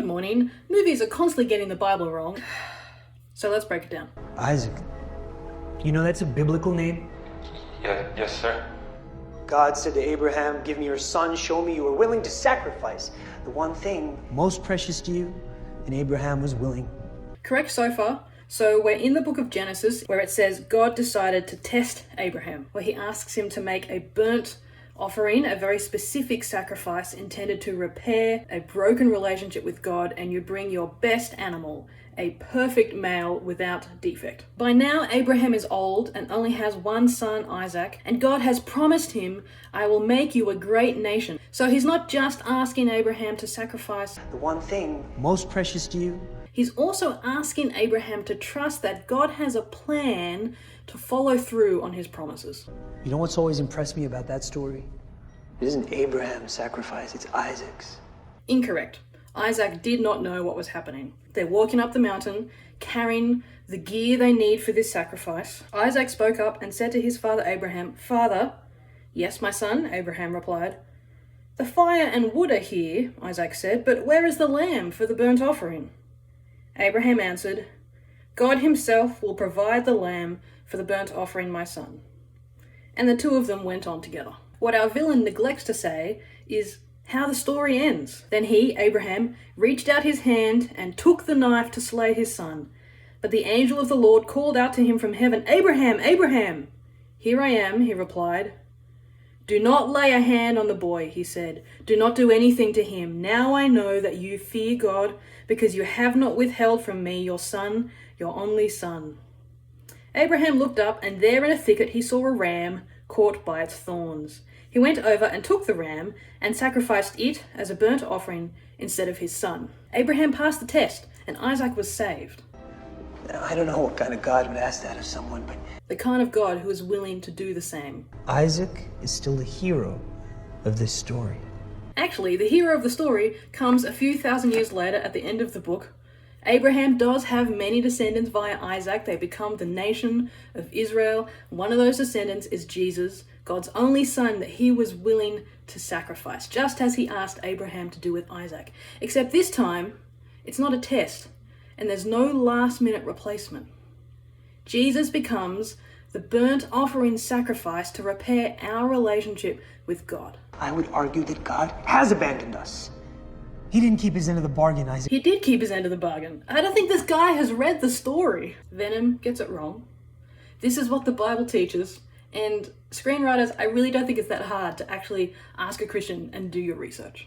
Good morning. Movies are constantly getting the Bible wrong. So let's break it down. Isaac. You know that's a biblical name? Yes, sir. God said to Abraham, "Give me your son, show me you are willing to sacrifice the one thing most precious to you." And Abraham was willing. Correct so far. So we're in the book of Genesis where it says God decided to test Abraham, where he asks him to make a burnt offering, a very specific sacrifice intended to repair a broken relationship with God, and you bring your best animal, a perfect male without defect. By now, Abraham is old and only has one son, Isaac, and God has promised him, "I will make you a great nation." So he's not just asking Abraham to sacrifice The one thing most precious to you. He's also asking Abraham to trust that God has a plan to follow through on his promises. You know what's always impressed me about that story? It isn't Abraham's sacrifice, it's Isaac's. Incorrect. Isaac did not know what was happening. They're walking up the mountain, carrying the gear they need for this sacrifice. Isaac spoke up and said to his father Abraham, "Father." "Yes, my son," Abraham replied. "The fire and wood are here," Isaac said, "but where is the lamb for the burnt offering?" Abraham answered, "God himself will provide the lamb for the burnt offering, my son." And the two of them went on together. What our villain neglects to say is how the story ends. Then he, Abraham, reached out his hand and took the knife to slay his son. But the angel of the Lord called out to him from heaven, "Abraham, Abraham!" "Here I am," he replied. "Do not lay a hand on the boy," he said. "Do not do anything to him. Now I know that you fear God, because you have not withheld from me your son, your only son." Abraham looked up, and there in a thicket he saw a ram caught by its thorns. He went over and took the ram and sacrificed it as a burnt offering instead of his son. Abraham passed the test, and Isaac was saved. Now, I don't know what kind of God would ask that of someone, but The kind of God who is willing to do the same. Isaac is still the hero of this story. Actually, the hero of the story comes a few thousand years later at the end of the book. Abraham does have many descendants via Isaac. They become the nation of Israel. One of those descendants is Jesus, God's only son that he was willing to sacrifice, just as he asked Abraham to do with Isaac. Except this time, it's not a test, and there's no last-minute replacement. Jesus becomes the burnt offering sacrifice to repair our relationship with God. I would argue that God has abandoned us. He didn't keep his end of the bargain, Isaac. He did keep his end of the bargain. I don't think this guy has read the story. Venom gets it wrong. This is what the Bible teaches. And screenwriters, I really don't think it's that hard to actually ask a Christian and do your research.